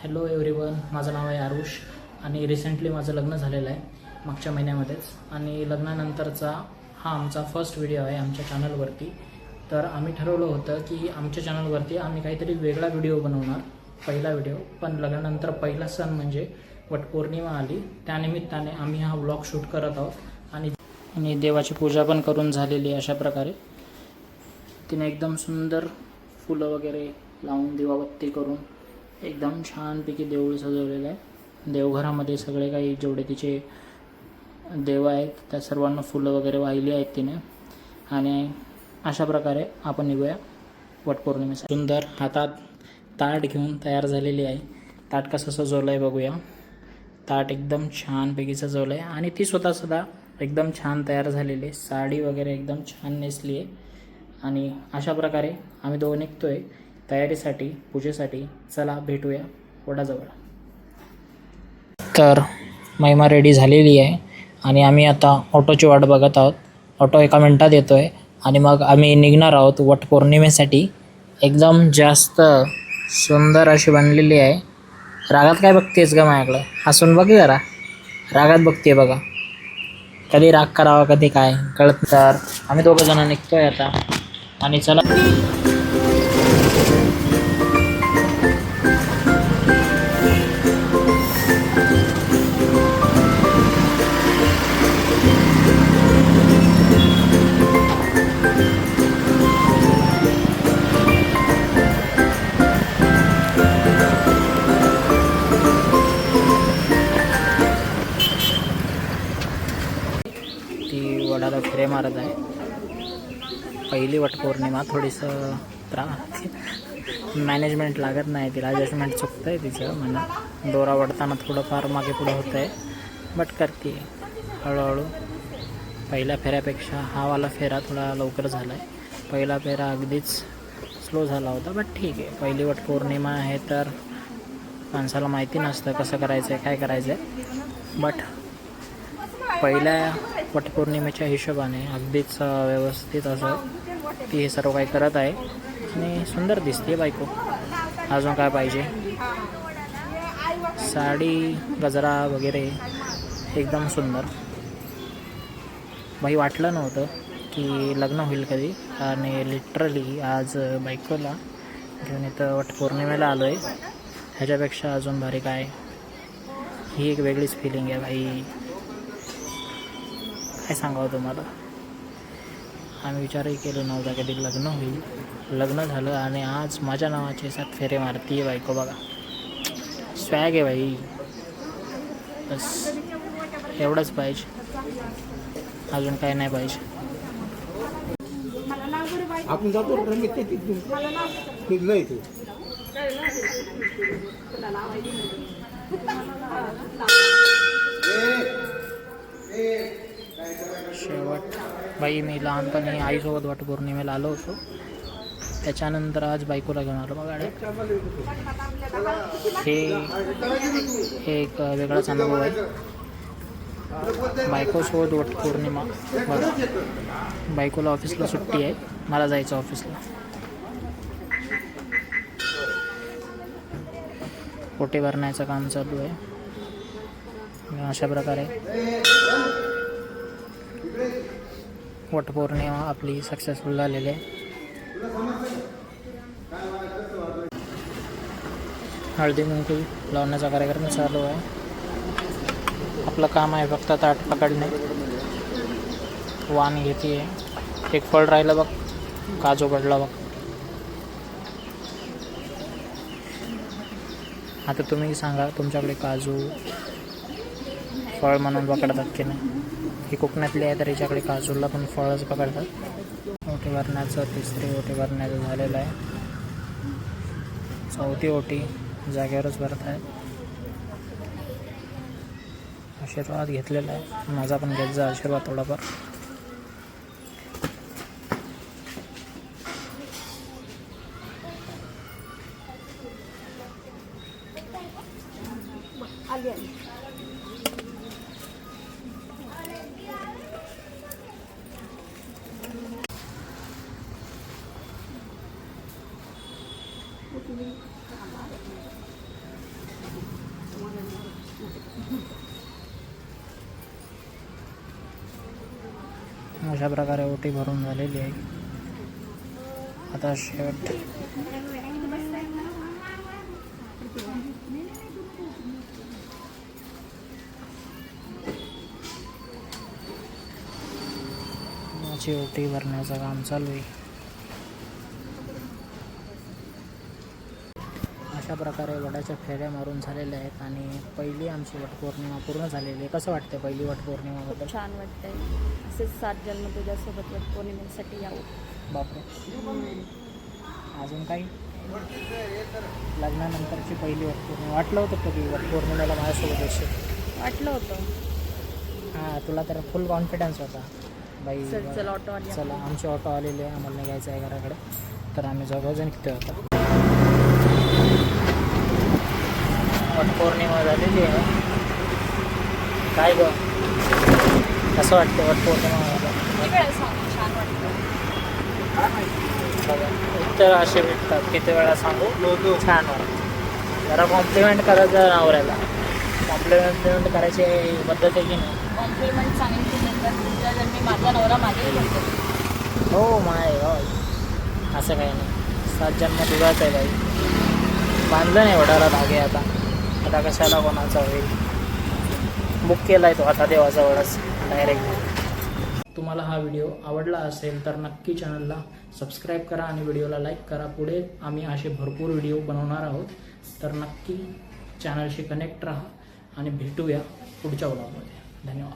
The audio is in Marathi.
हॅलो एव्हरीवन, माझं नाव आहे आरुष आणि रिसेंटली माझं लग्न झालेलं आहे मागच्या महिन्यामध्येच. आणि लग्नानंतरचा हा आमचा फर्स्ट व्हिडिओ आहे आमच्या चॅनलवरती. तर आम्ही ठरवलं होतं की आमच्या चॅनलवरती आम्ही काहीतरी वेगळा व्हिडिओ बनवणार, पहिला व्हिडिओ. पण लग्नानंतर पहिला सण म्हणजे वटपौर्णिमा आली, त्यानिमित्ताने आम्ही हा व्लॉग शूट करत आहोत. आणि देवाची पूजा पण करून झालेली आहे. अशा प्रकारे तिने एकदम सुंदर फुलं वगैरे लावून दिवाबत्ती करून एकदम छानपैकी देऊळ सजवलेलं आहे. देवघरामध्ये सगळे काही जेवढे तिचे देव आहेत त्या सर्वांना फुलं वगैरे वाहिली आहेत तिने. आणि अशा प्रकारे आपण निघूया वटपौर्णिमेसाठी. सुंदर हातात ताट घेऊन तयार झालेली आहे. ताट कसं सजवलं आहे बघूया. ताट एकदम छानपैकी सजवलं आहे आणि ती स्वतःसुद्धा एकदम छान तयार झालेली आहे. साडी वगैरे एकदम छान नेसली आहे. आणि अशा प्रकारे आम्ही दोघं निघतो आहे तयारीसाठी, पूजेसाठी. चला भेटूया वडाजवळ. तर महिमा रेडी झालेली आहे आणि आम्ही आता ऑटोची वाट बघत आहोत. ऑटो एका मिनटात येतो आहे आणि मग आम्ही निघणार आहोत वटपौर्णिमेसाठी. एकदम जास्त सुंदर अशी बनलेली आहे. रागात काय बघतेस का माझ्याकडं? हसून बघ जरा, रागात बघते बघा. कधी राग करावा कधी काय कळत. तर आम्ही दोघं जण निघतो आहे आता आणि चला. ती वडाला फेरे मारत आहे. पहिली वटपौर्णिमा, थोडीसं मॅनेजमेंट लागत नाही तिला, ॲडजस्टमेंट चुकतं आहे तिचं. म्हणा दोरा वडताना थोडंफार मागे पुढं होतं आहे, बट करते हळूहळू. पहिल्या फेऱ्यापेक्षा हा वाला फेरा थोडा लवकर झाला आहे. पहिला फेरा अगदीच स्लो झाला होता, बट ठीक आहे. पहिली वटपौर्णिमा आहे तर माणसाला माहिती नसतं कसं करायचं आहे, काय करायचं आहे. बट पहिल्या वटपौर्णिमेच्या हिशोबाने अगदीच व्यवस्थित असं ती हे सर्व काही करत आहे आणि सुंदर दिसते बायको. अजून काय पाहिजे? साडी, गजरा वगैरे एकदम सुंदर. बाई वाटलं नव्हतं की लग्न होईल कधी, आणि लिटरली आज बायकोला घेऊन इथं वटपौर्णिमेला आलो आहे. ह्याच्यापेक्षा अजून भारी काय. ही एक वेगळीच फिलिंग आहे बाई, काय सांगावं तुम्हाला. आम्ही विचारही केलं नव्हता कधी लग्न होईल. लग्न झालं आणि आज माझ्या नावाचे 7 फेरे मारती आहे बायको बघा. स्वॅग आहे बाई, बस एवढंच पाहिजे, अजून काय नाही पाहिजे. आपण जातो निघलं. शेवट बाई, मी लहानपणी आईसोबत वटपौर्णिमेला आलो होतो, त्याच्यानंतर आज बायकोला घेऊन आलो बघा. हे एक वेगळाच अनुभव आहे बायकोसोबत वटपौर्णिमा बघा. बायकोला ऑफिसला सुट्टी आहे, मला जायचं ऑफिसला. पोटे भरण्याचं काम चालू आहे. अशा प्रकारे वटपौर्णिमा आपली सक्सेसफुल झालेली आहे. हळदी कुंकू लावण्याचा कार्यक्रम चालू आहे. आपलं काम आहे फक्त ताट पकडणे. वाण घेते आहे. एक फळ राहिलं बघ, काजू पडला बघ. आता तुम्ही सांगा, तुमच्याकडे काजू फळ म्हणून पकडतात की नाही. ही कोकणातली आहे तर हिच्याकडे काजूला पण फळच पकडतात. ओटी भरण्याचं, तिसरी ओटी भरण्याचं झालेलं आहे. चौथी ओटी जागेवरच भरत आहे. आशीर्वाद घेतलेला आहे, माझा पण घेत जा आशीर्वाद थोडाफार. अशा प्रकारे ओटी भरून झालेली आहे. आता शेवट माझी ओटी भरण्याचं काम चालू आहे. अशा प्रकारे वडाच्या फेऱ्या मारून झालेल्या आहेत आणि पहिली आमची वटपौर्णिमा पूर्ण झालेली आहे. कसं वाटतं पहिली वटपौर्णिमाबद्दल? छान वाटतंय. असेच 7 जन्म तुझ्यासोबत वटपौर्णिमेसाठी यावं. बापरे. अजून काही? लग्नानंतरची पहिली वटपौर्णिमा. वाटलं होतं कधी वटपौर्णिमेला माझ्यासोबत येशील? वाटलं होतं. हां, तुला तर फुल कॉन्फिडन्स होता बाई. चल ऑटो आली. चला, आमची ऑटो आलेली आहे, आम्हाला निघायचं आहे घराकडे. तर आम्ही जण किती होता. वटपौर्णिमा झालेली आहे. काय गं, कसं वाटतं वटपौर्णिमा? छान वाटतं. बघा, उत्तर असे भेटतात. किती वेळा सांगू? छान वाटतं. जरा कॉम्प्लिमेंट करायचं नवऱ्याला. कॉम्प्लिमेंट करायची पद्धत आहे की नाही? कॉम्प्लिमेंट सांगितली नंतर तुझ्या जर मी माझा नवरा मागेही म्हणतो. हो माय गॉड, असं काही नाही. 7 जन्म तुझाच आहे बाई. बांधलं नाही वडाला धागे. आता कशाला कोणाचा होईल. बुक केला आहे तो आता देवाचा वडाच डायरेक्ट. तुम्हाला हा व्हिडिओ आवडला असेल तर नक्की चॅनलला सबस्क्राईब करा आणि व्हिडिओला लाईक करा. पुढे आम्ही असे भरपूर व्हिडिओ बनवणार आहोत. तर नक्की चॅनलशी कनेक्ट राहा आणि भेटूया पुढच्या व्लॉगमध्ये. धन्यवाद.